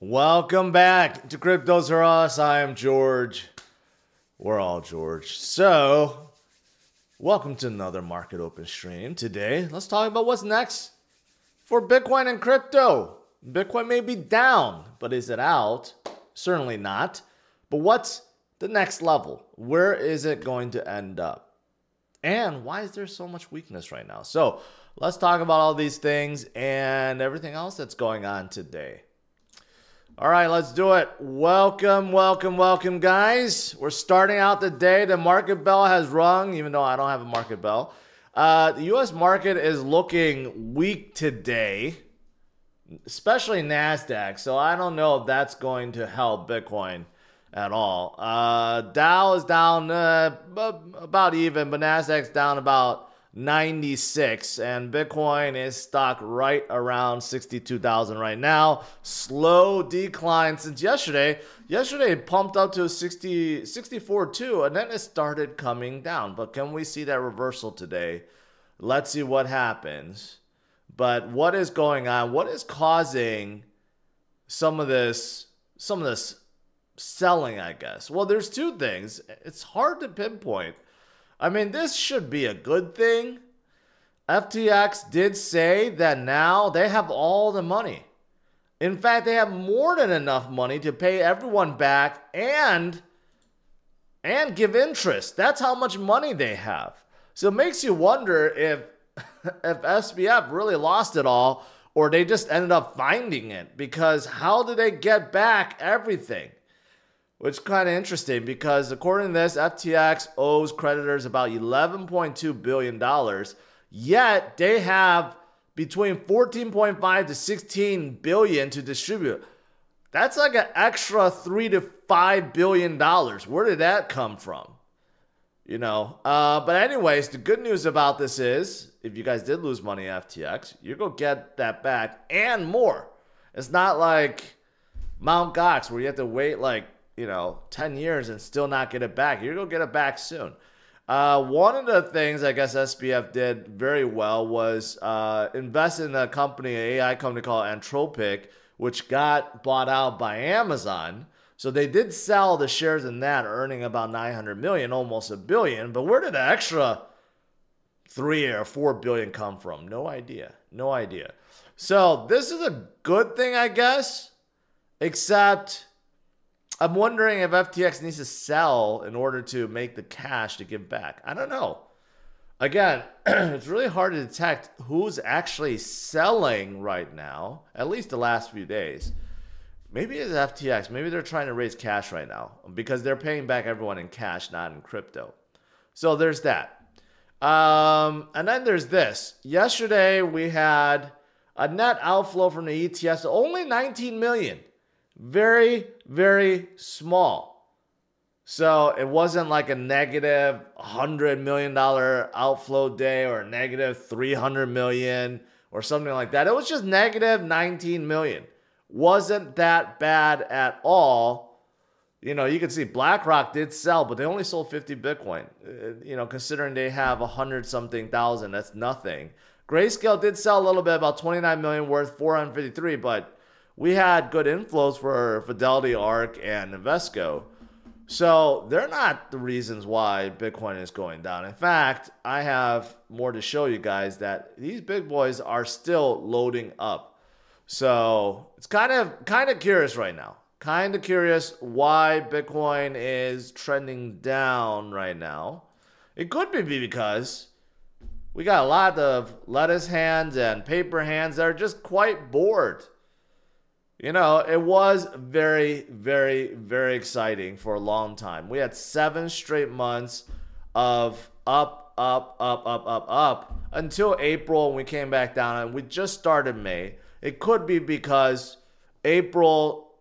Welcome back to CryptosRUs. I am George. We're all George. So, welcome to another Market Open stream. Today, let's talk about what's next for Bitcoin and crypto. Bitcoin may be down, but is it out? Certainly not. But what's the next level? Where is it going to end up? And why is there so much weakness right now? So, let's talk about all these things and everything else that's going on today. All right, let's do it. Welcome, guys. We're starting out the day. The market bell has rung, even though I don't have a market bell. The U.S. market is looking weak today, especially NASDAQ. So I don't know if that's going to help Bitcoin at all. Dow is down about even, but NASDAQ's down about 96, and Bitcoin is stuck right around 62,000 right now. Slow decline since yesterday. Yesterday it pumped up to 64.2, and then it started coming down. But can we see that reversal today? Let's see what happens. But what is going on? What is causing some of this selling, I guess? Well, there's two things. It's hard to pinpoint. I mean, this should be a good thing. FTX did say that now they have all the money. In fact, they have more than enough money to pay everyone back and give interest. That's how much money they have. So it makes you wonder if SBF really lost it all, or they just ended up finding it, because how did they get back everything? Which is kind of interesting, because according to this, FTX owes creditors about $11.2 billion, yet they have between $14.5 to $16 billion to distribute. That's like an extra $3 to $5 billion. Where did that come from? You know, but anyways, the good news about this is, if you guys did lose money at FTX, you're going to get that back and more. It's not like Mt. Gox where you have to wait like, 10 years and still not get it back. You're going to get it back soon. One of the things I guess SBF did very well was invest in a company, an AI company called Anthropic, which got bought out by Amazon. So they did sell the shares in that, earning about $900 million, almost $1 billion. But where did the extra $3 or $4 billion come from? No idea. No idea. So this is a good thing, I guess, except I'm wondering if FTX needs to sell in order to make the cash to give back. I don't know. Again, it's really hard to detect who's actually selling right now, at least the last few days. Maybe it's FTX. Maybe they're trying to raise cash right now because they're paying back everyone in cash, not in crypto. So there's that. And then there's this. Yesterday, we had a net outflow from the ETFs, only 19 million. Very, very small. So it wasn't like a negative $100 million outflow day or a negative 300 million or something like that. It was just negative 19 million. Wasn't that bad at all. You can see BlackRock did sell, but they only sold 50 Bitcoin. Considering they have 100-something thousand, that's nothing. Grayscale did sell a little bit, about 29 million worth, 453, but we had good inflows for Fidelity, ARK, and Invesco. So they're not the reasons why Bitcoin is going down. In fact, I have more to show you guys that these big boys are still loading up. So it's kind of curious right now. Kind of curious why Bitcoin is trending down right now. It could be because we got a lot of lettuce hands and paper hands that are just quite bored. It was very, very, very exciting for a long time. We had 7 straight months of up until April, when we came back down, and we just started May. It could be because April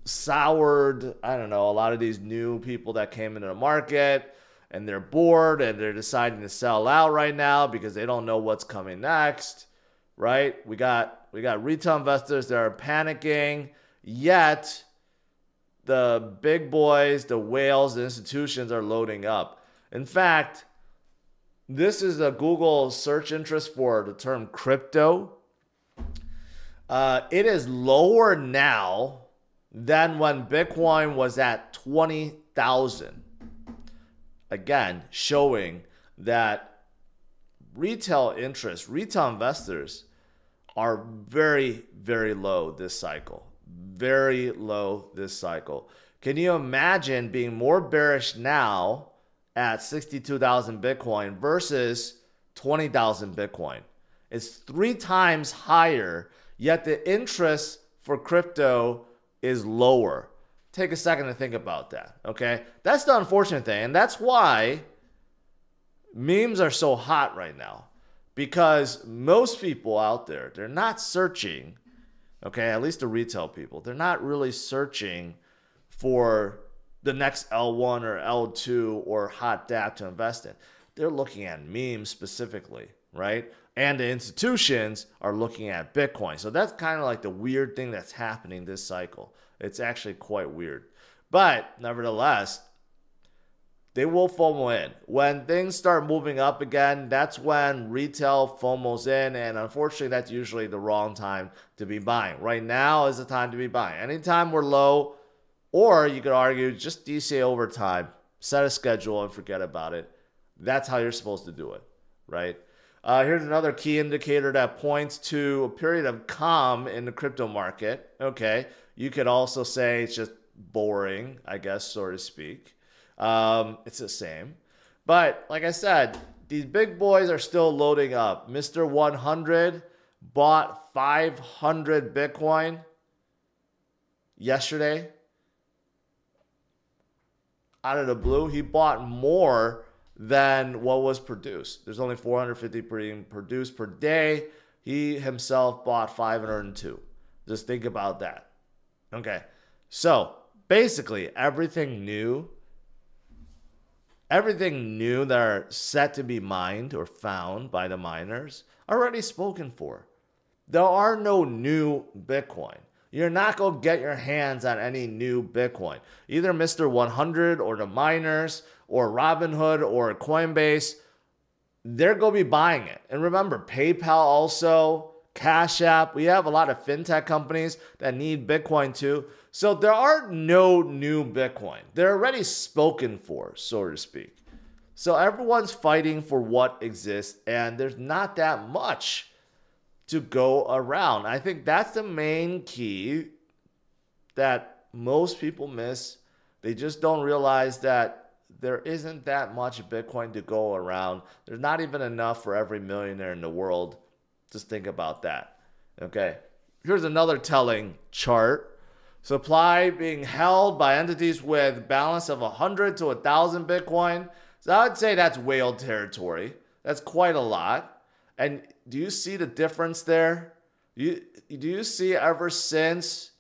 soured, I don't know, a lot of these new people that came into the market, and they're bored and they're deciding to sell out right now because they don't know what's coming next, right? We got retail investors that are panicking, yet the big boys, the whales, the institutions are loading up. In fact, this is a Google search interest for the term crypto. It is lower now than when Bitcoin was at 20,000. Again, showing that retail interest, retail investors are very, very low this cycle. Very low this cycle. Can you imagine being more bearish now at 62,000 Bitcoin versus 20,000 Bitcoin? It's 3 times higher, yet the interest for crypto is lower. Take a second to think about that, okay? That's the unfortunate thing, and that's why memes are so hot right now, because most people out there, they're not searching, okay, at least the retail people, they're not really searching for the next L1 or L2 or hot dApp to invest in. They're looking at memes specifically, right? And the institutions are looking at Bitcoin. So that's kind of like the weird thing that's happening this cycle. It's actually quite weird. But nevertheless, they will FOMO in. When things start moving up again, that's when retail FOMOs in. And unfortunately, that's usually the wrong time to be buying. Right now is the time to be buying. Anytime we're low, or you could argue just DCA over time, set a schedule and forget about it. That's how you're supposed to do it, right? Here's another key indicator that points to a period of calm in the crypto market. Okay, you could also say it's just boring, I guess, so to speak. It's the same. But like I said, these big boys are still loading up. Mr. 100 bought 500 Bitcoin yesterday. Out of the blue, he bought more than what was produced. There's only 450 being produced per day. He himself bought 502. Just think about that. Okay, so basically everything new that are set to be mined or found by the miners are already spoken for. There are no new Bitcoin. You're not going to get your hands on any new Bitcoin. Either Mr. 100 or the miners or Robinhood or Coinbase, they're going to be buying it. And remember, PayPal also, Cash App, we have a lot of fintech companies that need Bitcoin too. So there are no new Bitcoin. They're already spoken for, so to speak. So everyone's fighting for what exists, and there's not that much to go around. I think that's the main key that most people miss. They just don't realize that there isn't that much Bitcoin to go around. There's not even enough for every millionaire in the world. Just think about that. Okay, here's another telling chart. Supply being held by entities with balance of 100 to 1,000 Bitcoin. So I would say that's whale territory. That's quite a lot. And do you see the difference there? Do you see ever since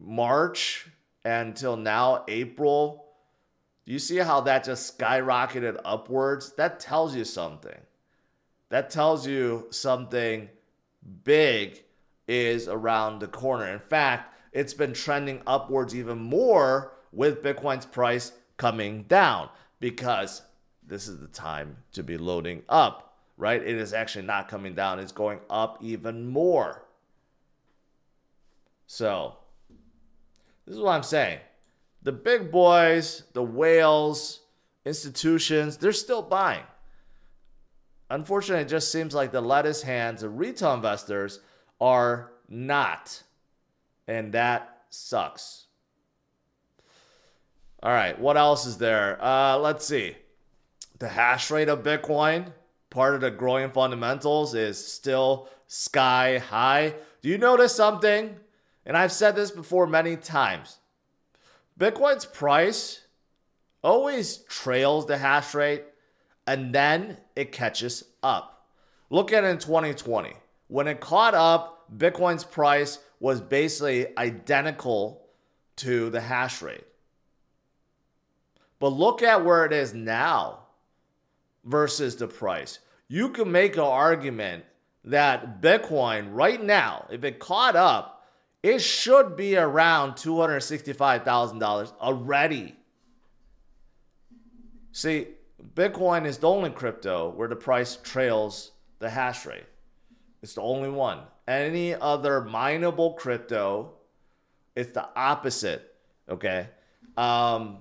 March until now, April, do you see how that just skyrocketed upwards? That tells you something. That tells you something big is around the corner. In fact, it's been trending upwards even more with Bitcoin's price coming down, because this is the time to be loading up. Right? It is actually not coming down. It's going up even more. So, this is what I'm saying. The big boys, the whales, institutions, they're still buying. Unfortunately, it just seems like the lettuce hands, the retail investors, are not. And that sucks. All right, what else is there? Let's see. The hash rate of Bitcoin, part of the growing fundamentals, is still sky high. Do you notice something? And I've said this before many times. Bitcoin's price always trails the hash rate, and then it catches up. Look at it in 2020. When it caught up, Bitcoin's price was basically identical to the hash rate. But look at where it is now versus the price. You can make an argument that Bitcoin right now, if it caught up, it should be around $265,000 already. See, Bitcoin is the only crypto where the price trails the hash rate. It's the only one. Any other mineable crypto, it's the opposite. Okay. But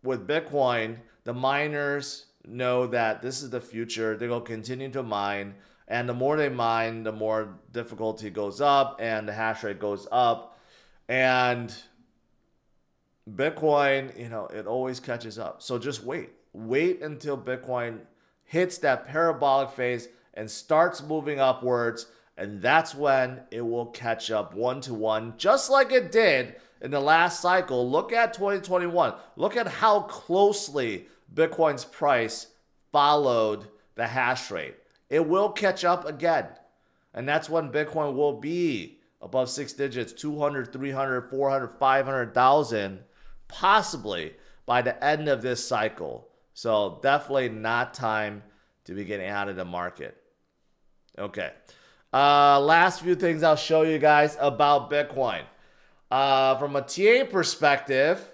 with Bitcoin, the miners know that this is the future. They're going to continue to mine. And the more they mine, the more difficulty goes up and the hash rate goes up. And Bitcoin, you know, it always catches up. So just wait. Wait until Bitcoin hits that parabolic phase and starts moving upwards. And that's when it will catch up 1-to-1, just like it did in the last cycle. Look at 2021. Look at how closely Bitcoin's price followed the hash rate. It will catch up again. And that's when Bitcoin will be above 6 digits, 200, 300, 400, 500,000, possibly by the end of this cycle. So definitely not time to be getting out of the market. Okay. Last few things I'll show you guys about Bitcoin. From a TA perspective,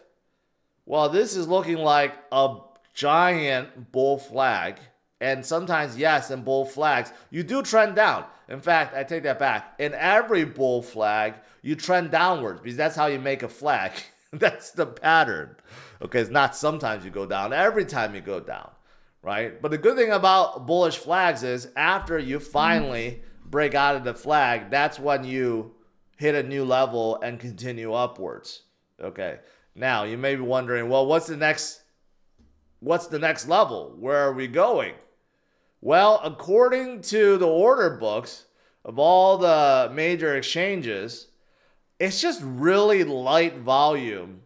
well, this is looking like a giant bull flag. And sometimes, yes, in bull flags, you do trend down. In fact, I take that back. In every bull flag, you trend downwards because that's how you make a flag. That's the pattern. Okay, it's not sometimes you go down. Every time you go down, right? But the good thing about bullish flags is after you finally break out of the flag, that's when you hit a new level and continue upwards. Okay. Now, you may be wondering, well, what's the next level? Where are we going? Well, according to the order books of all the major exchanges, it's just really light volume.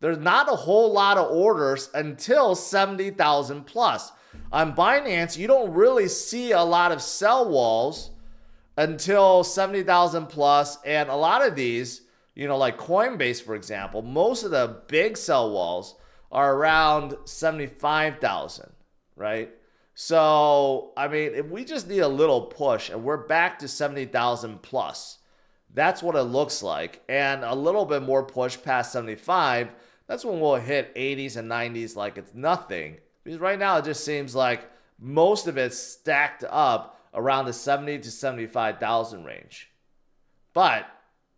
There's not a whole lot of orders until 70,000 plus. On Binance, you don't really see a lot of sell walls until 70,000 plus. And a lot of these, you know, like Coinbase, for example, most of the big sell walls are around 75,000, right? So, I mean, if we just need a little push and we're back to 70,000 plus, that's what it looks like. And a little bit more push past 75, that's when we'll hit 80s and 90s like it's nothing. Because right now it just seems like most of it's stacked up around the 70 to 75,000 range. But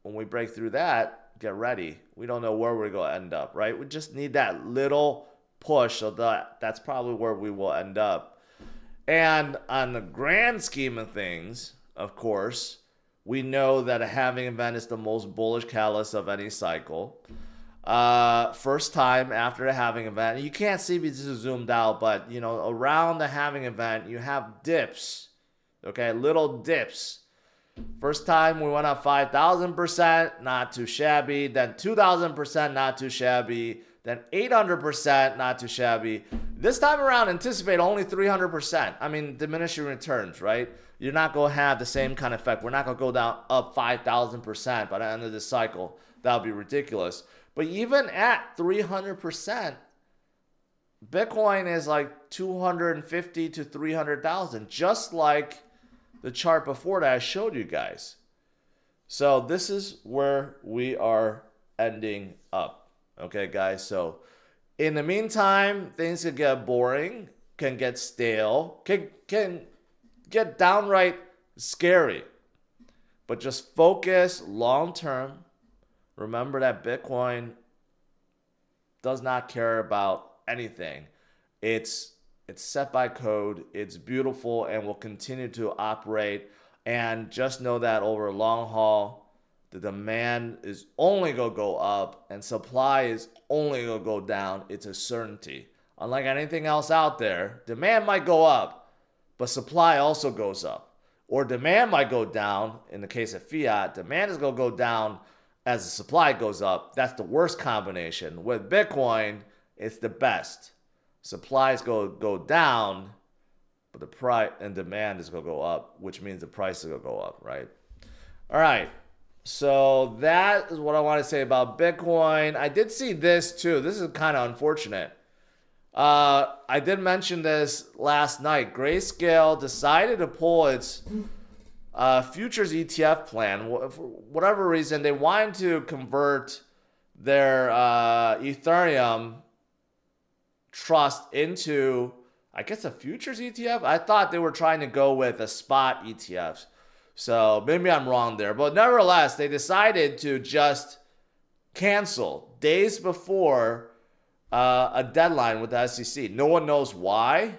when we break through that, get ready. We don't know where we're going to end up, right? We just need that little push, so that's probably where we will end up. And on the grand scheme of things, of course, we know that a halving event is the most bullish catalyst of any cycle. First time after the halving event, you can't see because this is zoomed out, but you know, around the halving event, you have dips. Okay, little dips. First time we went up 5,000%, not too shabby. Then 2,000%, not too shabby. Then 800%, not too shabby. This time around, anticipate only 300%. I mean, diminishing returns, right? You're not going to have the same kind of effect. We're not going to go down up 5,000% by the end of this cycle. That would be ridiculous. But even at 300%, Bitcoin is like 250 to 300,000, just like the chart before that I showed you guys. So this is where we are ending up. Okay, guys. So in the meantime, things can get boring, can get stale, can get downright scary. But just focus long term. Remember that Bitcoin does not care about anything. It's set by code. It's beautiful and will continue to operate. And just know that over a long haul, the demand is only going to go up and supply is only going to go down. It's a certainty. Unlike anything else out there, demand might go up, but supply also goes up. Or demand might go down. In the case of fiat, demand is going to go down as the supply goes up. That's the worst combination. With Bitcoin, it's the best. Supply is going to go down, but the price and demand is going to go up, which means the price is going to go up, right? All right. So that is what I want to say about Bitcoin. I did see this too. This is kind of unfortunate. I did mention this last night. Grayscale decided to pull its futures ETF plan. For whatever reason, they wanted to convert their Ethereum trust into I guess a futures ETF. I thought they were trying to go with a spot ETFs. So maybe I'm wrong there. But nevertheless, they decided to just cancel days before a deadline with the SEC. No one knows why.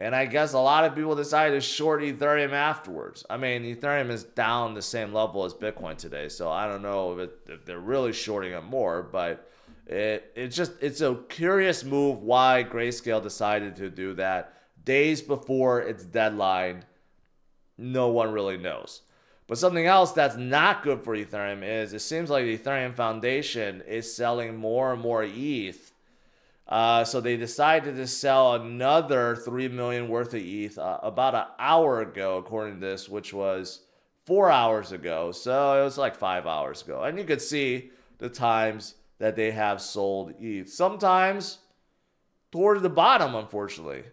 And I guess a lot of people decided to short Ethereum afterwards. I mean, Ethereum is down the same level as Bitcoin today. So I don't know if they're really shorting it more. But it's a curious move why Grayscale decided to do that days before its deadline. No one really knows. But something else that's not good for Ethereum is it seems like the Ethereum Foundation is selling more and more ETH. So they decided to sell another 3 million worth of ETH about an hour ago, according to this, which was 4 hours ago. So it was like 5 hours ago. And you could see the times that they have sold ETH. Sometimes towards the bottom, unfortunately.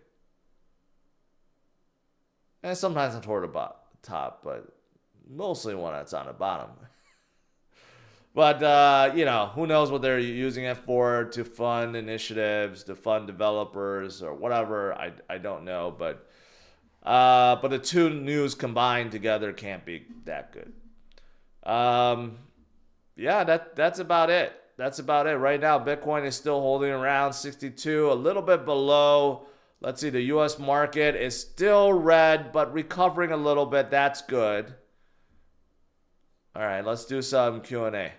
And sometimes toward the top, but mostly when it's on the bottom. But, you know, who knows what they're using it for, to fund initiatives, to fund developers, or whatever. I don't know. But the two news combined together can't be that good. Yeah, that's about it. That's about it. Right now, Bitcoin is still holding around 62, a little bit below. Let's see, the U.S. market is still red, but recovering a little bit. That's good. All right, let's do some Q&A.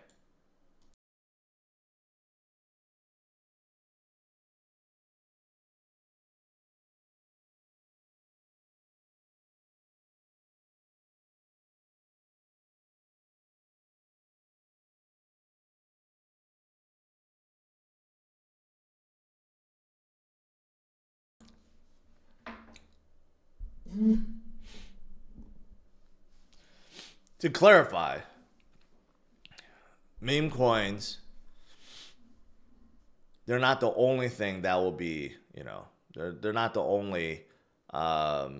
To clarify, meme coins, they're not the only thing that will be, you know, they're not the only, what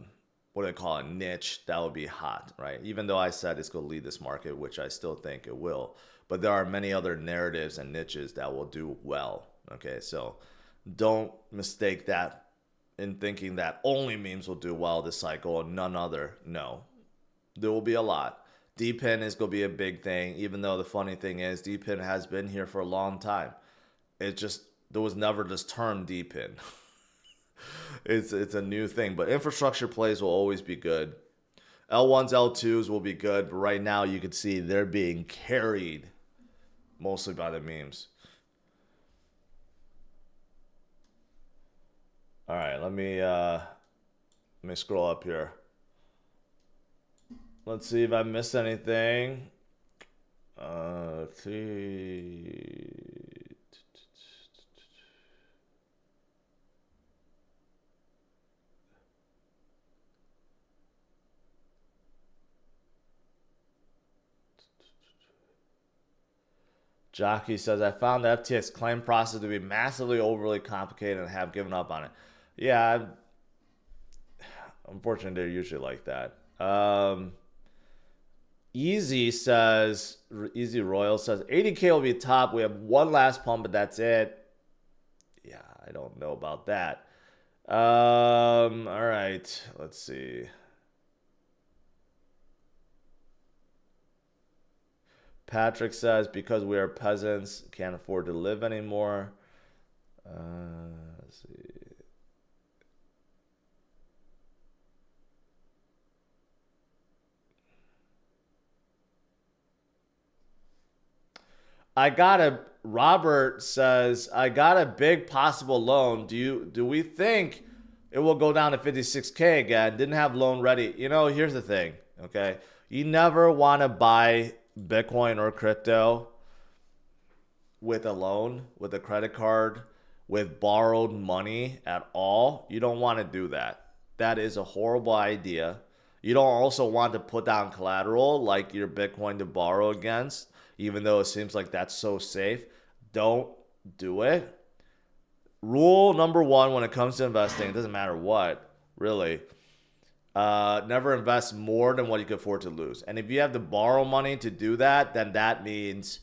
do they call it, niche that will be hot, right? Even though I said it's going to lead this market, which I still think it will. But there are many other narratives and niches that will do well, okay? So don't mistake that in thinking that only memes will do well this cycle and none other. No, there will be a lot. DPIN is going to be a big thing, even though the funny thing is DPIN has been here for a long time. It just, there was never this term DPIN. It's a new thing, but infrastructure plays will always be good. L1s, L2s will be good, but right now you can see they're being carried mostly by the memes. All right, let me scroll up here. Let's see if I missed anything. Let's see. Jockey says, I found the FTX claim process to be massively overly complicated and have given up on it. Yeah, unfortunately, they're usually like that. Easy Royal says 80K will be top. We have one last pump, but that's it. Yeah, I don't know about that. All right, let's see. Patrick says because we are peasants, can't afford to live anymore. Let's see. Robert says, I got a big possible loan. Do we think it will go down to 56K again? Didn't have loan ready. You know, here's the thing, okay? You never want to buy Bitcoin or crypto with a loan, with a credit card, with borrowed money at all. You don't want to do that. That is a horrible idea. You don't also want to put down collateral like your Bitcoin to borrow against, even though it seems like that's so safe. Don't do it. Rule number one when it comes to investing, it doesn't matter what, really. Never invest more than what you can afford to lose. And if you have to borrow money to do that, then that means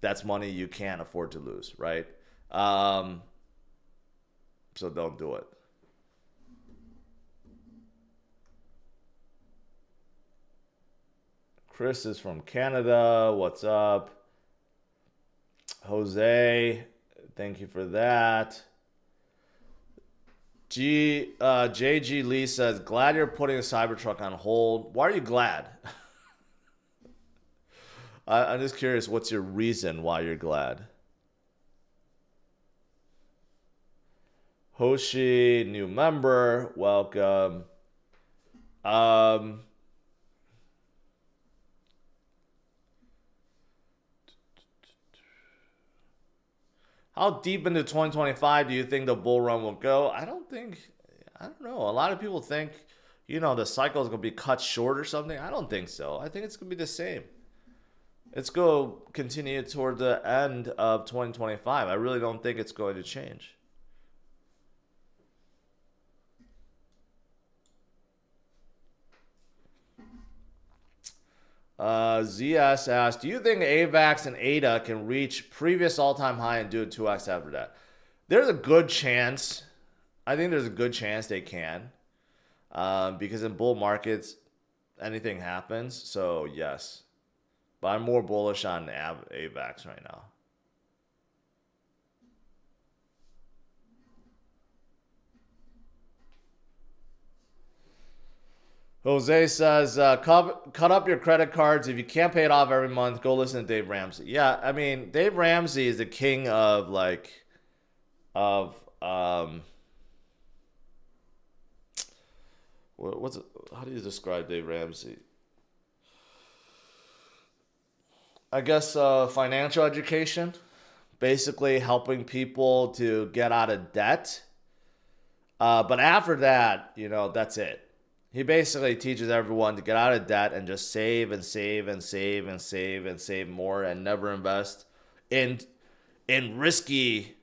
that's money you can't afford to lose, right? So don't do it. Chris is from Canada. What's up? Jose, thank you for that. JG Lee says, glad you're putting a Cybertruck on hold. Why are you glad? I'm just curious, what's your reason why you're glad? Hoshi, new member, welcome. How deep into 2025 do you think the bull run will go? I don't know. A lot of people think, the cycle is going to be cut short or something. I don't think so. I think it's going to be the same. It's going to continue toward the end of 2025. I really don't think it's going to change. ZS asked, do you think AVAX and ADA can reach previous all-time high and do a 2x after that? There's a good chance. I think there's a good chance they can. Because in bull markets, anything happens. So, yes. But I'm more bullish on AVAX right now. Jose says, cut up your credit cards. If you can't pay it off every month, go listen to Dave Ramsey. Yeah, I mean, Dave Ramsey is the king of how do you describe Dave Ramsey? I guess financial education, basically helping people to get out of debt. But after that, that's it. He basically teaches everyone to get out of debt and just save and save and save and save and save more and never invest in risky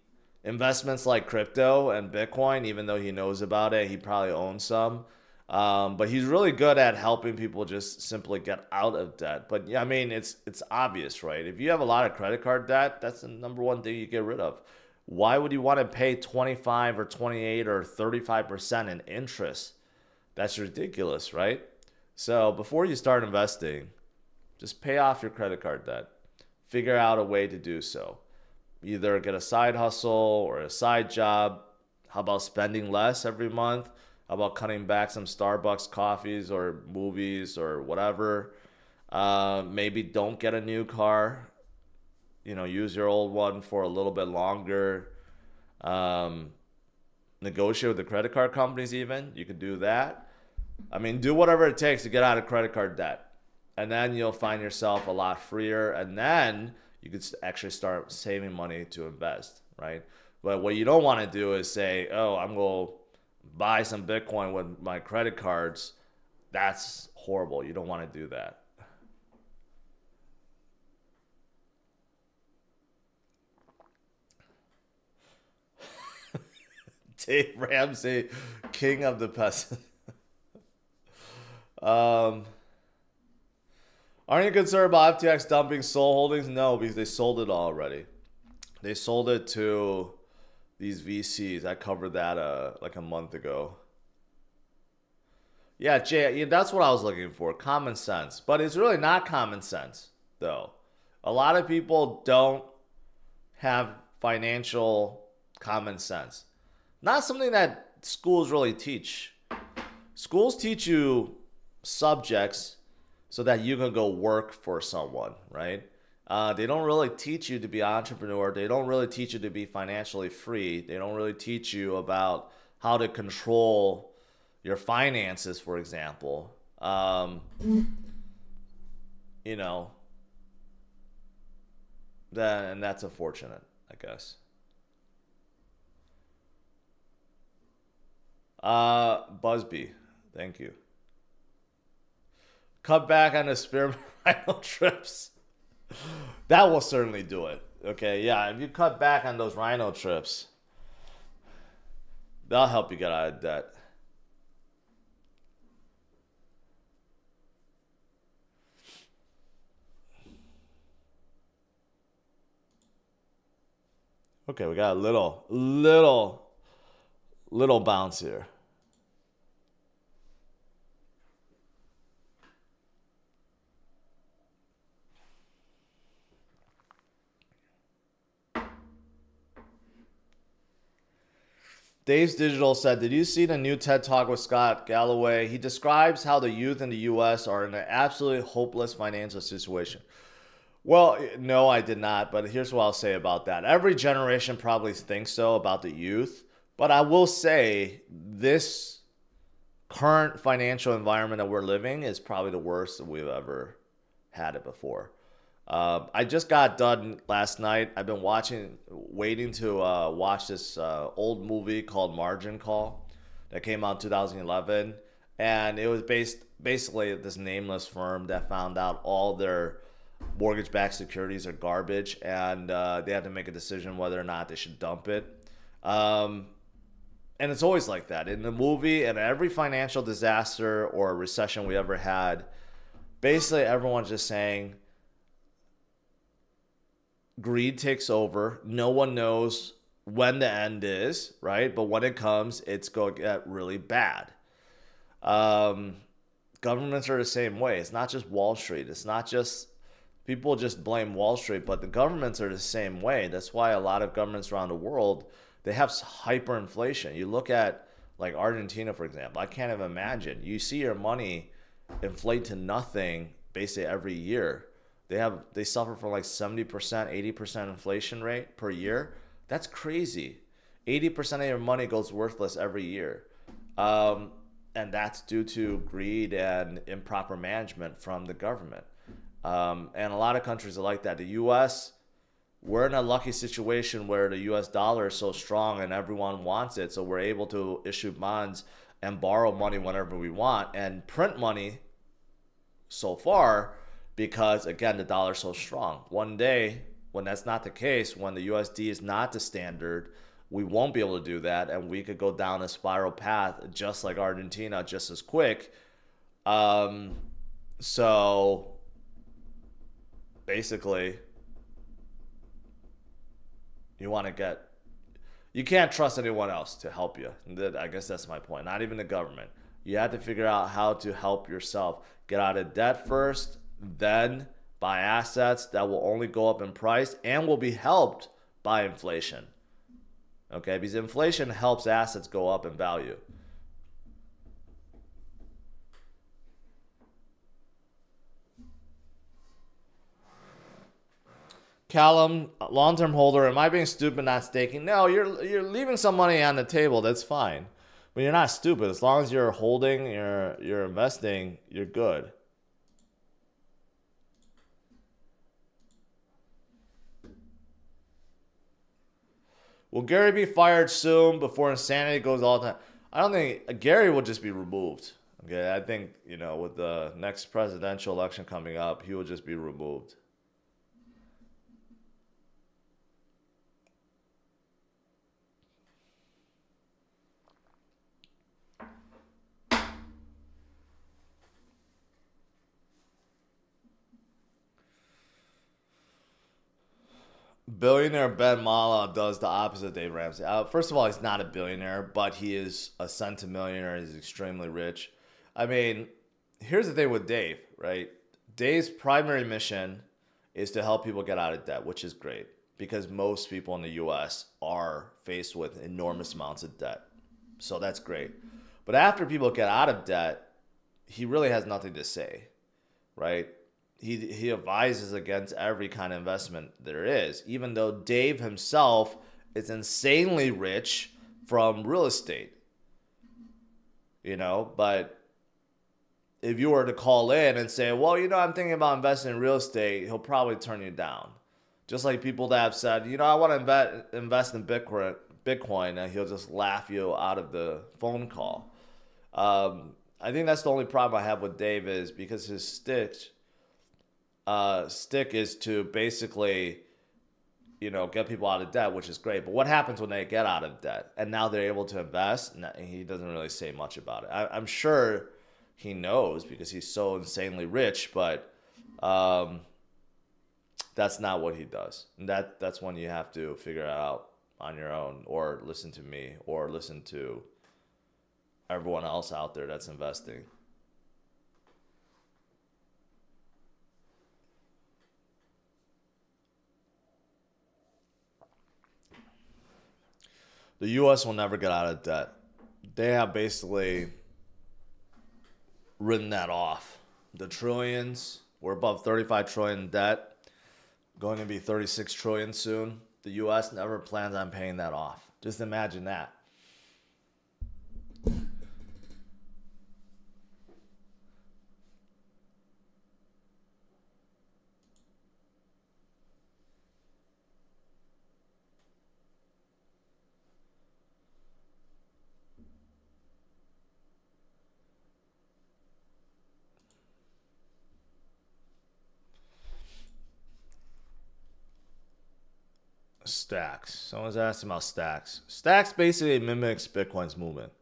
investments like crypto and Bitcoin. Even though he knows about it, he probably owns some. But he's really good at helping people just simply get out of debt. But yeah, I mean, it's obvious, right? If you have a lot of credit card debt, that's the number one thing you get rid of. Why would you want to pay 25 or 28 or 35% in interest? That's ridiculous, right? So before you start investing, just pay off your credit card debt. Figure out a way to do so. Either get a side hustle or a side job. How about spending less every month? How about cutting back some Starbucks coffees or movies or whatever? Maybe don't get a new car. Use your old one for a little bit longer. Negotiate with the credit card companies even. You could do that. I mean, do whatever it takes to get out of credit card debt. And then you'll find yourself a lot freer. And then you could actually start saving money to invest, right? But what you don't want to do is say, oh, I'm going to buy some Bitcoin with my credit cards. That's horrible. You don't want to do that. Dave Ramsey, king of the peasant. Aren't you concerned about FTX dumping Sol holdings? No, because they sold it already. They sold it to these VCs. I covered that like a month ago. Yeah, Jay, that's what I was looking for. Common sense. But it's really not common sense, though. A lot of people don't have financial common sense. Not something that schools really teach. Schools teach you subjects so that you can go work for someone, right? They don't really teach you to be an entrepreneur. They don't really teach you to be financially free. They don't really teach you about how to control your finances, for example. And that's unfortunate, I guess. Busby, thank you. Cut back on the spearmint rhino trips. That will certainly do it. Okay, yeah, if you cut back on those rhino trips, that'll help you get out of debt. Okay, we got a little Little bounce here. Dave's Digital said, did you see the new TED Talk with Scott Galloway? He describes how the youth in the U.S. are in an absolutely hopeless financial situation. Well, no, I did not, but here's what I'll say about that. Every generation probably thinks so about the youth, but I will say this current financial environment that we're living is probably the worst that we've ever had it before. I just got done last night. I've been waiting to watch this old movie called Margin Call that came out in 2011. And it was basically this nameless firm that found out all their mortgage-backed securities are garbage, and they had to make a decision whether or not they should dump it. And it's always like that. In the movie and every financial disaster or recession we ever had, basically everyone's just saying, greed takes over. No one knows when the end is, right? But when it comes, it's going to get really bad. Governments are the same way. It's not just Wall Street. It's not just people just blame Wall Street, but the governments are the same way. That's why a lot of governments around the world, they have hyperinflation. You look at like Argentina, for example. I can't even imagine. You see your money inflate to nothing basically every year. They suffer from like 70%, 80% inflation rate per year. That's crazy. 80% of your money goes worthless every year. And that's due to greed and improper management from the government. And a lot of countries are like that. The US, we're in a lucky situation where the US dollar is so strong and everyone wants it. So we're able to issue bonds and borrow money whenever we want and print money so far, because again, the dollar is so strong. One day, when that's not the case, when the USD is not the standard, we won't be able to do that, and we could go down a spiral path just like Argentina, just as quick. So basically, you can't trust anyone else to help you. I guess that's my point. Not even the government. You have to figure out how to help yourself. Get out of debt first, then buy assets that will only go up in price and will be helped by inflation. Okay, because inflation helps assets go up in value. Callum, long-term holder, am I being stupid not staking? No, you're leaving some money on the table. That's fine. But you're not stupid. As long as you're holding, you're investing, you're good. Will Gary be fired soon before insanity goes all the time? I don't think Gary will just be removed. Okay, I think, with the next presidential election coming up, he will just be removed. Billionaire Ben Mala does the opposite of Dave Ramsey. First of all, he's not a billionaire, but he is a centimillionaire. He's extremely rich. I mean, here's the thing with Dave, right? Dave's primary mission is to help people get out of debt, which is great because most people in the U.S. are faced with enormous amounts of debt. So that's great. But after people get out of debt, he really has nothing to say, right? He advises against every kind of investment there is, even though Dave himself is insanely rich from real estate. But if you were to call in and say, well, I'm thinking about investing in real estate, he'll probably turn you down. Just like people that have said, I want to invest in Bitcoin, and he'll just laugh you out of the phone call. I think that's the only problem I have with Dave is because his stick is to basically, get people out of debt, which is great. But what happens when they get out of debt and now they're able to invest? And he doesn't really say much about it. I'm sure he knows because he's so insanely rich, but that's not what he does. And that's when you have to figure it out on your own, or listen to me, or listen to everyone else out there that's investing. The US will never get out of debt. They have basically written that off. The trillions, we're above 35 trillion in debt, going to be 36 trillion soon. The US never plans on paying that off. Just imagine that. Stacks. Someone's asking about stacks. Stacks basically mimics Bitcoin's movement.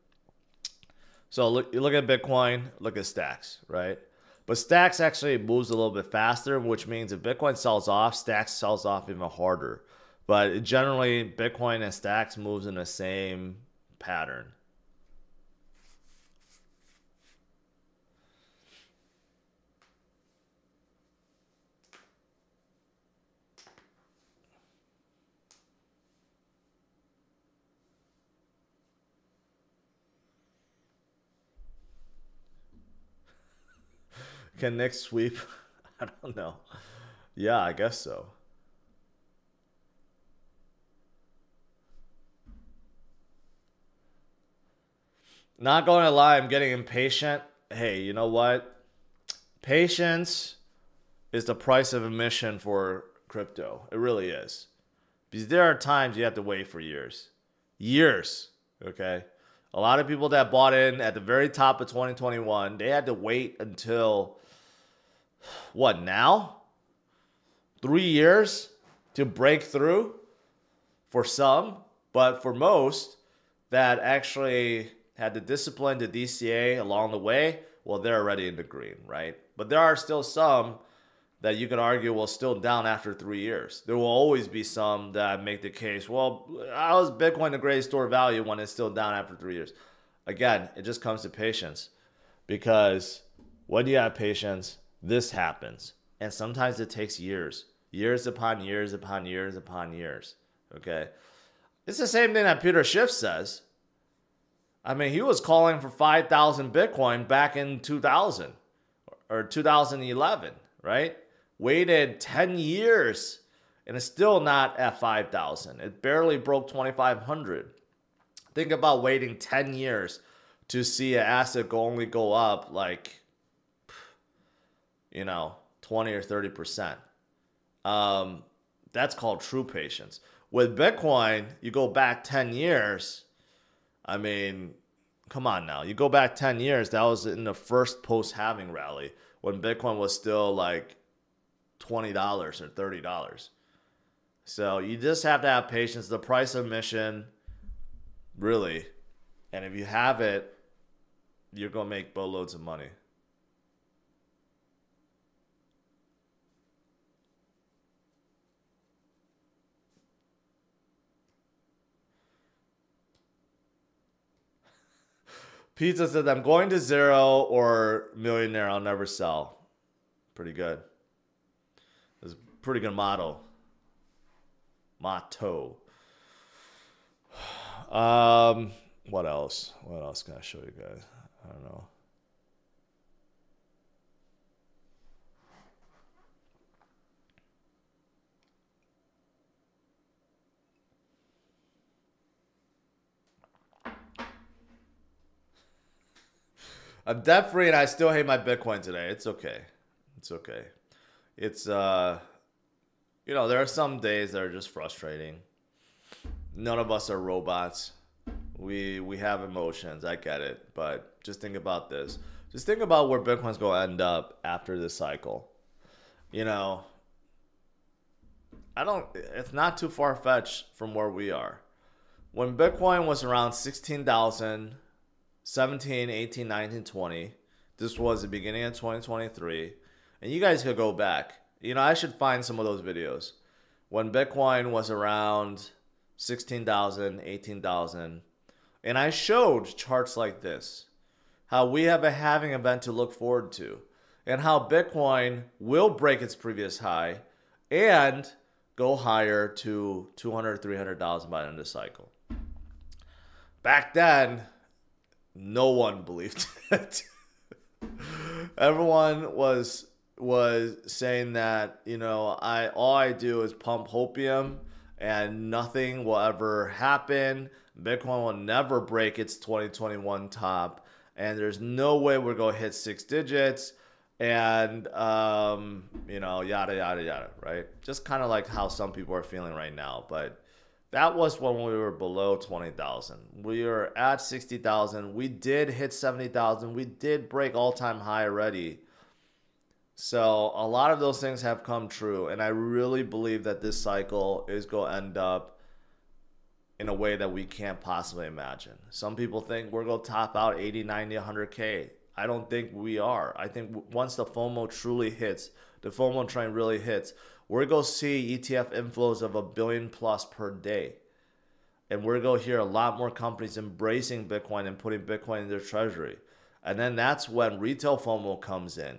So you look at Bitcoin, look at stacks, right? But stacks actually moves a little bit faster, which means if Bitcoin sells off, stacks sells off even harder. But generally, Bitcoin and stacks moves in the same pattern. Can Nick sweep? I don't know. Yeah, I guess so. Not going to lie, I'm getting impatient. Hey, you know what? Patience is the price of admission for crypto. It really is. Because there are times you have to wait for years. Years. Okay? A lot of people that bought in at the very top of 2021, they had to wait until, what, now? 3 years to break through for some. But for most that actually had the discipline to DCA along the way, well, they're already in the green, right? But there are still some that you can argue will still down after 3 years. There will always be some that make the case, well, how is Bitcoin the greatest store of value when it's still down after 3 years? Again, it just comes to patience. Because when you have patience, this happens. And sometimes it takes years. Years upon years upon years upon years. Okay? It's the same thing that Peter Schiff says. I mean, he was calling for 5,000 Bitcoin back in 2000 or 2011, right? Waited 10 years and it's still not at 5,000. It barely broke 2,500. Think about waiting 10 years to see an asset only go up like, 20 or 30%. That's called true patience. With Bitcoin, you go back 10 years. I mean, come on now. You go back 10 years, that was in the first post-halving rally when Bitcoin was still like $20 or $30. So you just have to have patience. The price of admission, really. And if you have it, you're going to make boatloads of money. Pizza said, I'm going to zero or millionaire. I'll never sell. Pretty good. It's a pretty good motto. Motto. What else? What else can I show you guys? I don't know. I'm debt free and I still hate my Bitcoin today. It's okay. It's okay. It's there are some days that are just frustrating. None of us are robots. We have emotions. I get it. But just think about this. Just think about where Bitcoin's going to end up after this cycle. It's not too far-fetched from where we are. When Bitcoin was around 16,000, 17, 18, 19, 20. This was the beginning of 2023. And you guys could go back. I should find some of those videos. When Bitcoin was around 16,000, 18,000. And I showed charts like this, how we have a halving event to look forward to, and how Bitcoin will break its previous high and go higher to 200, 300,000 by the end of the cycle. Back then, no one believed it. Everyone was saying that, you know, all I do is pump hopium and nothing will ever happen. Bitcoin will never break its 2021 top, and there's no way we're going to hit 6 digits, and you know, yada yada yada, right? Just kind of like how some people are feeling right now. But that was when we were below 20,000. We were at 60,000. We did hit 70,000. We did break all-time high already. So a lot of those things have come true, and I really believe that this cycle is going to end up in a way that we can't possibly imagine. Some people think we're going to top out 80, 90, 100K. I don't think we are. I think once the FOMO truly hits, the FOMO train really hits, we're going to see ETF inflows of $1 billion plus per day. And we're going to hear a lot more companies embracing Bitcoin and putting Bitcoin in their treasury. And then that's when retail FOMO comes in.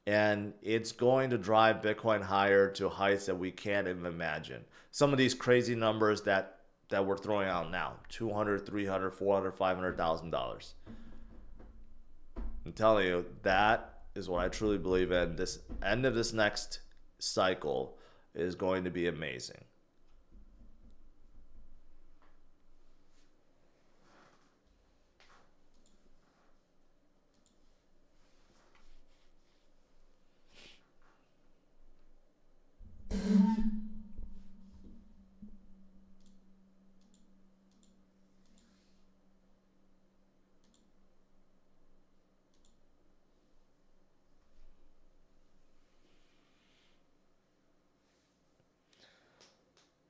And it's going to drive Bitcoin higher to heights that we can't even imagine. Some of these crazy numbers that we're throwing out now, $200,000, $300,000, $400,000, $500,000. I'm telling you, that is what I truly believe in. This end of this next cycle is going to be amazing.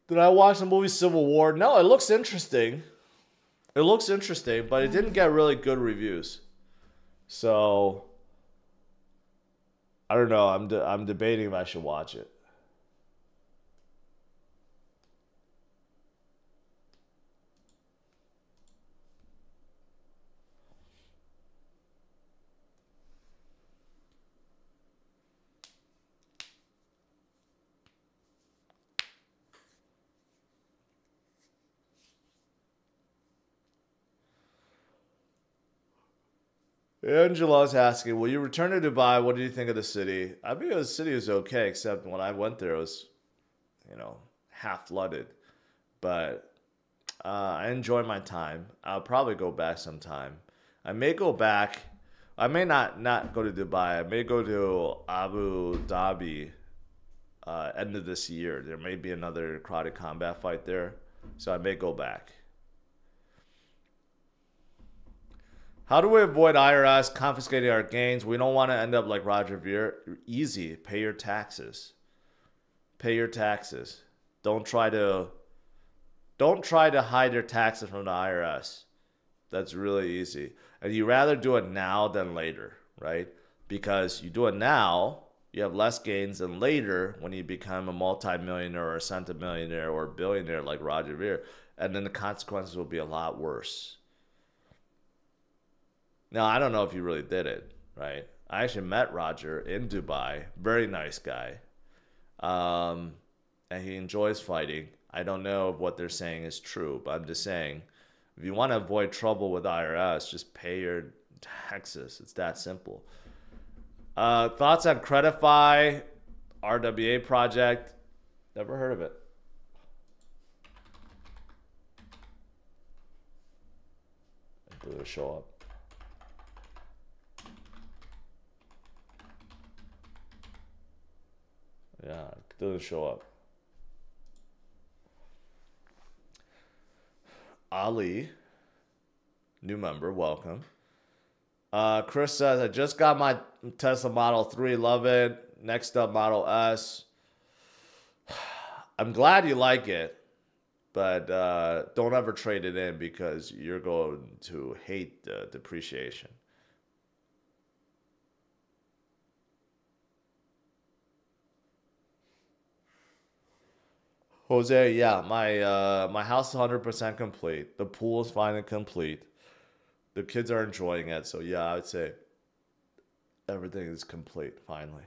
Did I watch the movie Civil War? No, it looks interesting. It looks interesting, but it didn't get really good reviews. So I don't know. I'm debating if I should watch it. Angela's asking, will you return to Dubai? What do you think of the city? I mean, the city is okay, except when I went there, it was, you know, half flooded. But I enjoyed my time. I'll probably go back sometime. I may go back. I may not go to Dubai. I may go to Abu Dhabi end of this year. There may be another crowded combat fight there. So I may go back. How do we avoid IRS confiscating our gains? We don't want to end up like Roger Ver. Easy. Pay your taxes. Pay your taxes. Don't try to hide your taxes from the IRS. That's really easy. And you rather do it now than later, right? Because you do it now, you have less gains than later when you become a multimillionaire or a centimillionaire or a billionaire like Roger Ver. And then the consequences will be a lot worse. Now, I don't know if you really did it, right? I actually met Roger in Dubai. Very nice guy. And he enjoys fighting. I don't know if what they're saying is true, but I'm just saying, if you want to avoid trouble with IRS, just pay your taxes. It's that simple. Thoughts on Credifi, RWA project? Never heard of it. It'll show up. Yeah, it doesn't show up. Ali, new member, welcome. Chris says, I just got my Tesla Model 3, love it. Next up, Model S. I'm glad you like it, but don't ever trade it in because you're going to hate the depreciation. Jose, yeah, my house is 100% complete. The pool is finally complete. The kids are enjoying it, so yeah, I would say everything is complete finally.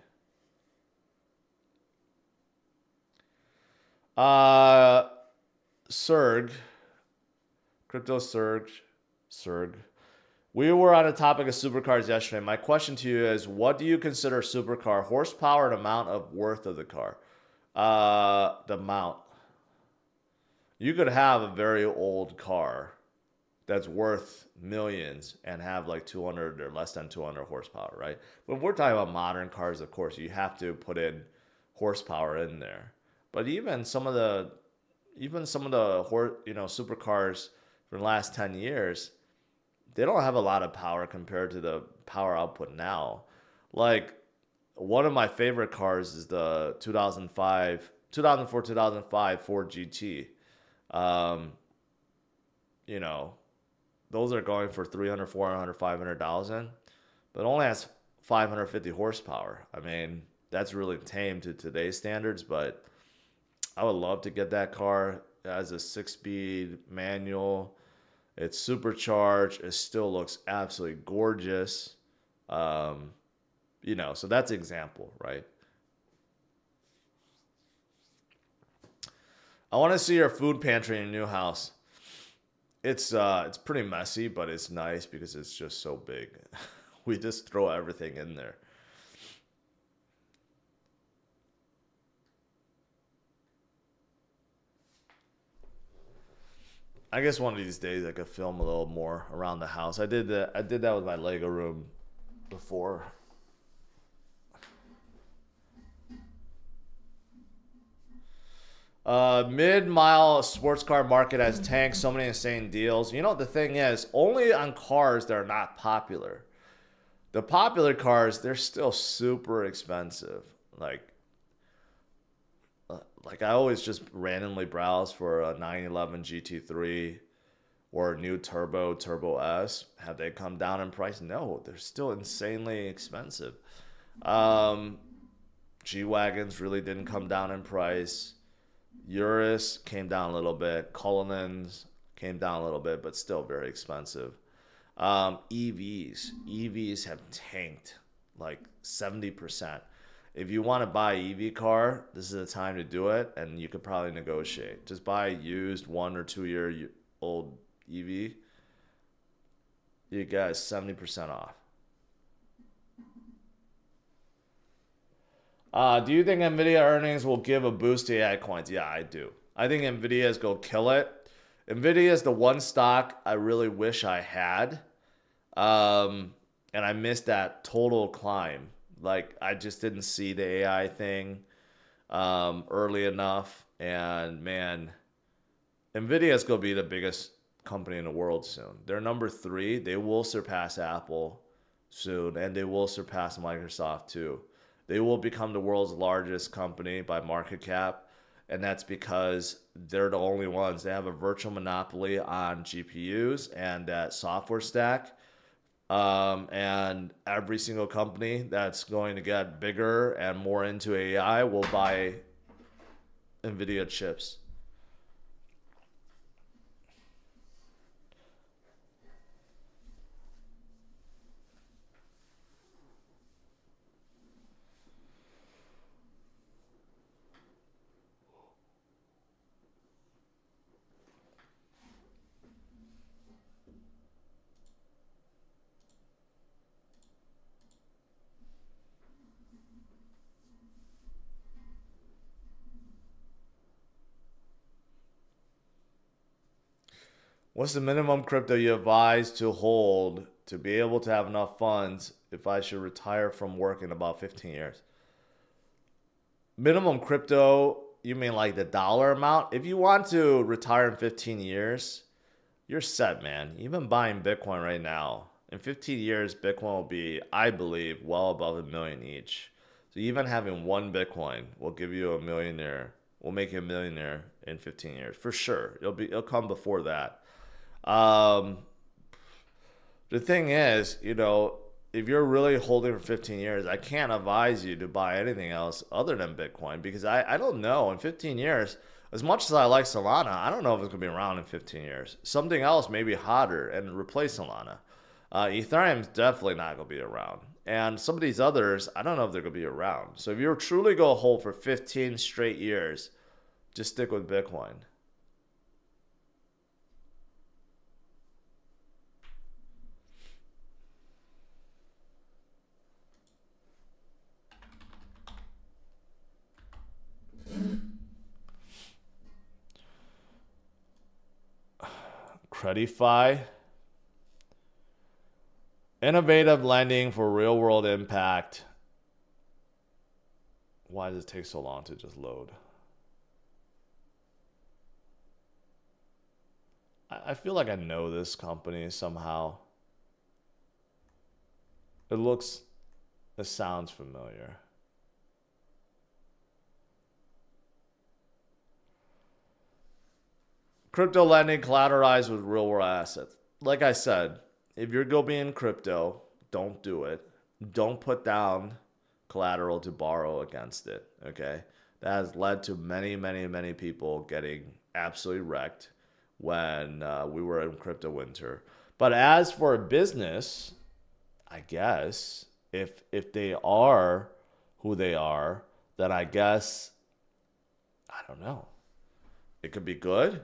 Uh, Serg, Crypto Serg. We were on the topic of supercars yesterday. My question to you is, what do you consider supercar? Horsepower and amount of worth of the car. The amount. You could have a very old car that's worth millions and have like 200 or less than 200 horsepower, right? But if we're talking about modern cars, of course, you have to put in horsepower in there. But supercars from the last 10 years, they don't have a lot of power compared to the power output now. Like one of my favorite cars is the 2005 Ford GT. Um, you know, those are going for 300, 400, 500,000, but it only has 550 horsepower. I mean, that's really tame to today's standards, but I would love to get that car. It has a 6-speed manual. It's supercharged. It still looks absolutely gorgeous. So that's an example, right? I want to see your food pantry in your new house. It's pretty messy, but it's nice because it's just so big. We just throw everything in there. I guess one of these days I could film a little more around the house. I did that with my Lego room before. Mid-mile sports car market has tanked. So many insane deals. You know, the thing is, only on cars that are not popular. The popular cars, they're still super expensive. Like I always just randomly browse for a 911 GT3 or a new Turbo S. Have they come down in price? No, they're still insanely expensive. G-Wagons really didn't come down in price. Urus came down a little bit. Cullinans came down a little bit, but still very expensive. EVs have tanked like 70%. If you want to buy an EV car, this is the time to do it, and you could probably negotiate. Just buy a used 1 or 2 year old EV. You get 70% off. Do you think NVIDIA earnings will give a boost to AI coins? Yeah, I do. I think NVIDIA is going to kill it. NVIDIA is the one stock I really wish I had. And I missed that total climb. Like, I just didn't see the AI thing early enough. And, man, NVIDIA is going to be the biggest company in the world soon. They're number 3. They will surpass Apple soon, and they will surpass Microsoft too. They will become the world's largest company by market cap, and that's because they're the only ones. They have a virtual monopoly on GPUs and that software stack. And every single company that's going to get bigger and more into AI will buy NVIDIA chips. What's the minimum crypto you advise to hold to be able to have enough funds if I should retire from work in about 15 years? Minimum crypto, you mean like the dollar amount? If you want to retire in 15 years, you're set, man. Even buying Bitcoin right now, in 15 years, Bitcoin will be, I believe, well above $1 million each. So even having one Bitcoin will give you a millionaire, will make you a millionaire in 15 years for sure. It'll come before that. The thing is, if you're really holding for 15 years, I can't advise you to buy anything else other than Bitcoin because I don't know. In 15 years, As much as I like Solana, I don't know if it's going to be around in 15 years. Something else may be hotter and replace Solana. Ethereum's definitely not going to be around. And some of these others, I don't know if they're going to be around. So if you're truly going to hold for 15 straight years, just stick with Bitcoin. Credify. Innovative lending for real world impact. Why does it take so long to just load? I feel like I know this company somehow. It sounds familiar. Crypto lending collateralized with real world assets. Like I said, if you're going to be in crypto, don't do it. Don't put down collateral to borrow against it, okay? That has led to many, many, many people getting absolutely wrecked when we were in crypto winter. But as for a business, I guess, if they are who they are, then I guess, I don't know. It could be good.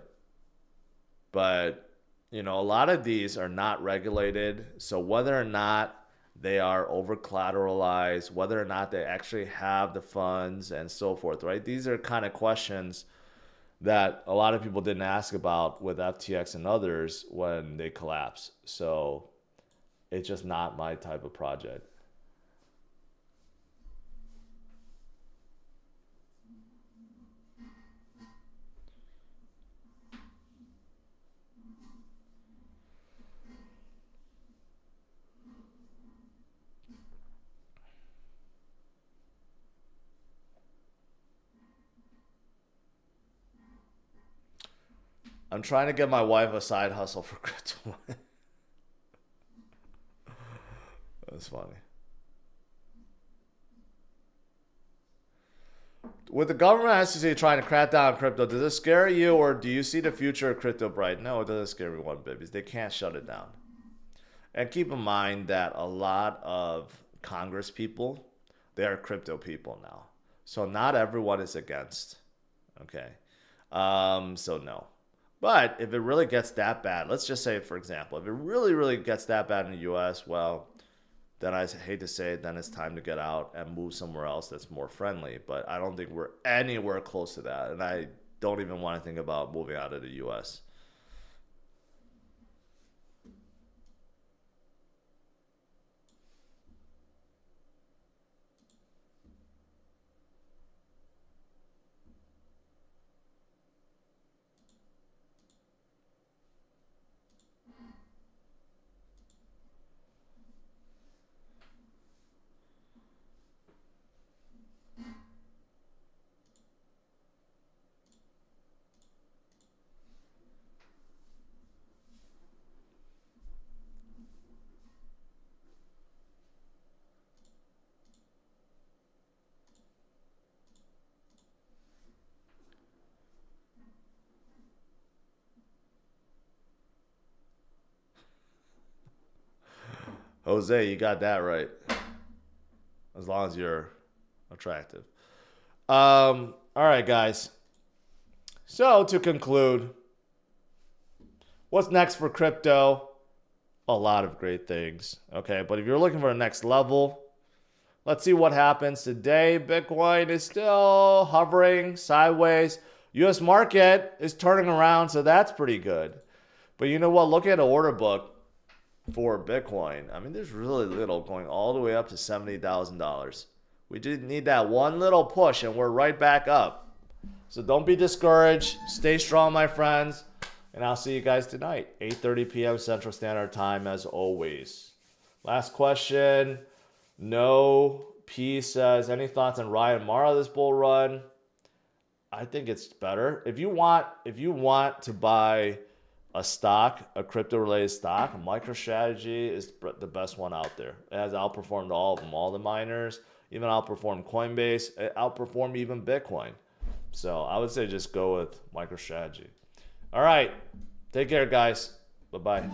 But, you know, a lot of these are not regulated. So whether or not they are over collateralized, whether or not they actually have the funds and so forth, right? These are kind of questions that a lot of people didn't ask about with FTX and others when they collapse. So it's just not my type of project. I'm trying to get my wife a side hustle for crypto. That's funny. With the government, as you say, trying to crack down on crypto, does this scare you, or do you see the future of crypto bright? No, it doesn't scare me one bit because they can't shut it down. And keep in mind that a lot of Congress people, they are crypto people now. So not everyone is against. Okay. So no. But if it really gets that bad, let's just say, for example, if it really, really gets that bad in the US, well, then I hate to say it, then it's time to get out and move somewhere else that's more friendly. But I don't think we're anywhere close to that. And I don't even want to think about moving out of the US. Jose, you got that right. As long as you're attractive. All right, guys. So to conclude, what's next for crypto? A lot of great things. Okay, but if you're looking for a next level, let's see what happens today. Bitcoin is still hovering sideways. US market is turning around, so that's pretty good. But you know what? Look at the order book for Bitcoin. I mean, there's really little going all the way up to $70,000. We just need that one little push and we're right back up. So don't be discouraged. Stay strong, my friends. And I'll see you guys tonight, 8:30 p.m. Central Standard Time as always. Last question. No P says, any thoughts on Ryan Mara this bull run? I think it's better. If you want to buy a stock, a crypto-related stock, MicroStrategy is the best one out there. It has outperformed all of them, all the miners, even outperformed Coinbase, it outperformed even Bitcoin. So I would say just go with MicroStrategy. All right. Take care, guys. Bye-bye.